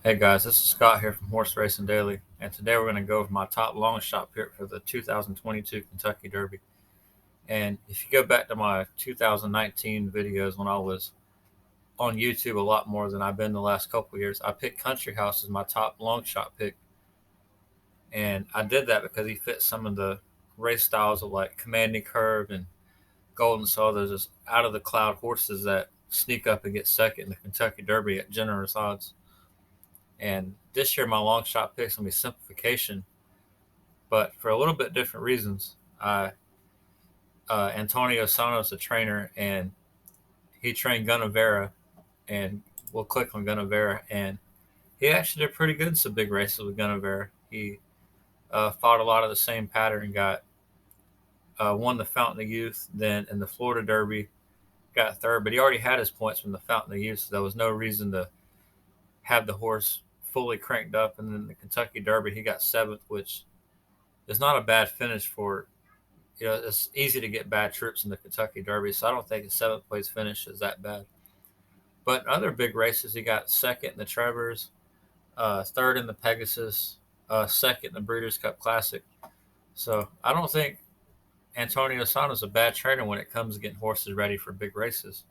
Hey guys, this is Scott here from Horse Racing Daily, and today we're going to go over my top long shot pick for the 2022 Kentucky Derby. And if you go back to my 2019 videos when I was on YouTube a lot more than I've been the last couple of years, I picked Country House as my top long shot pick, and I did that because he fits some of the race styles of like Commanding Curve and Golden Soul. Those just out of the cloud horses that sneak up and get second in the Kentucky Derby at generous odds. And this year, my long shot pick's gonna be Simplification, but for a little bit different reasons. Antonio Sano's the trainer, and he trained Gunnavera, and we'll click on Gunnavera, and he actually did pretty good in some big races with Gunnavera. He fought a lot of the same pattern, got won the Fountain of Youth, then in the Florida Derby got third, but he already had his points from the Fountain of Youth, so there was no reason to have the horse fully cranked up. And then the Kentucky Derby, he got seventh, which is not a bad finish for. It's easy to get bad trips in the Kentucky Derby, so I don't think a seventh place finish is that bad. But in other big races, he got second in the Travers, third in the Pegasus, second in the Breeders' Cup Classic. So I don't think Antonio Sano's a bad trainer when it comes to getting horses ready for big races.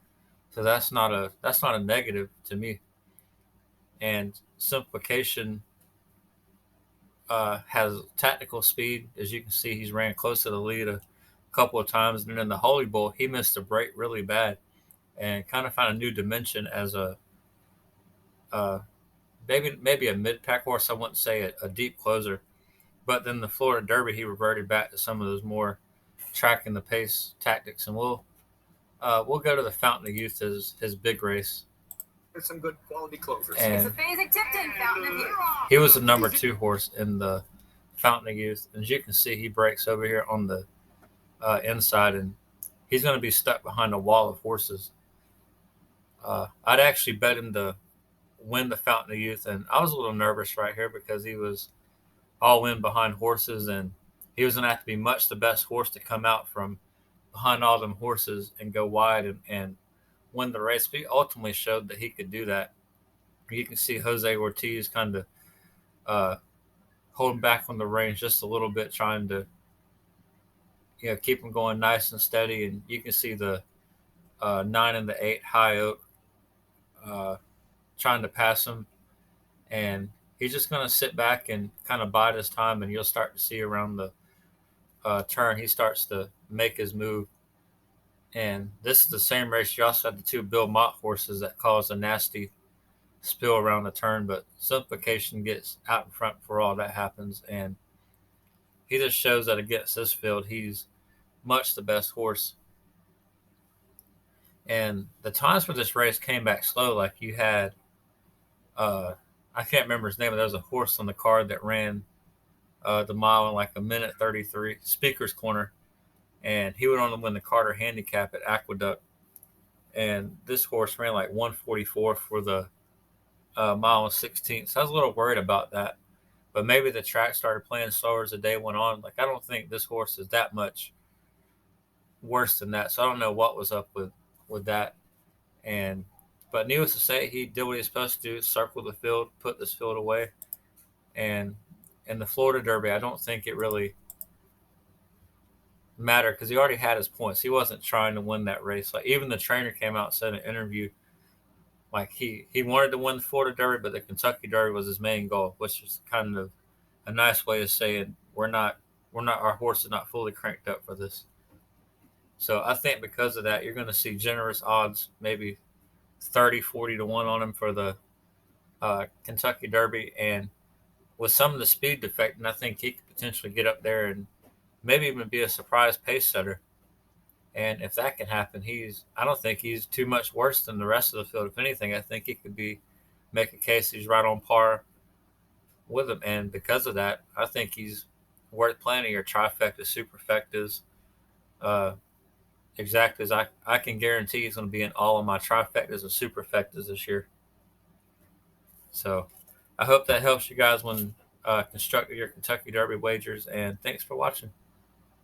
So that's not a negative to me. And Simplification has tactical speed. As you can see, he's ran close to the lead a couple of times. And then in the Holy Bull, he missed a break really bad and kind of found a new dimension as a uh, maybe a mid pack horse. I wouldn't say a deep closer. But then the Florida Derby, he reverted back to some of those more tracking the pace tactics. And we'll go to the Fountain of Youth as his big race. There's some good quality closers. And he was the number two horse in the Fountain of Youth. As you can see, he breaks over here on the inside, and he's going to be stuck behind a wall of horses. I'd actually bet him to win the Fountain of Youth, and I was a little nervous right here because he was all in behind horses, and he was going to have to be much the best horse to come out from behind all them horses and go wide and win the race. But he ultimately showed that he could do that. You can see Jose Ortiz kind of holding back on the reins just a little bit, trying to keep him going nice and steady. And you can see the 9 and the 8 High Oak trying to pass him, and he's just going to sit back and kind of bide his time, and you'll start to see around the turn he starts to make his move. And this is the same race. You also had the two Bill Mott horses that caused a nasty spill around the turn, but Simplification gets out in front before all that happens, and he just shows that against this field, he's much the best horse. And the times for this race came back slow. Like you had, I can't remember his name, but there was a horse on the card that ran the mile in like a minute 33, Speaker's Corner, and he went on to win the Carter Handicap at Aqueduct. And this horse ran like 144 for the mile and 16th. So I was a little worried about that. But maybe the track started playing slower as the day went on. Like I don't think this horse is that much worse than that. So I don't know what was up with that. And but needless to say, he did what he was supposed to do: circle the field, put this field away. And in the Florida Derby, I don't think it really mattered because he already had his points. He wasn't trying to win that race. Like even the trainer came out and said in an interview, like he wanted to win the Florida Derby, but the Kentucky Derby was his main goal, which is kind of a nice way of saying we're not our horse is not fully cranked up for this. So I think because of that, you're going to see generous odds, maybe 30, 40 to 1 on him for the Kentucky Derby. And with some of the speed defecting, I think he could potentially get up there and maybe even be a surprise pace setter. And if that can happen, I don't think he's too much worse than the rest of the field. If anything, I think he could make a case he's right on par with him. And because of that, I think he's worth playing your trifecta, superfectas, uh, exactly as I can guarantee he's going to be in all of my trifectas and superfectas this year. So I hope that helps you guys when constructing your Kentucky Derby wagers. And thanks for watching.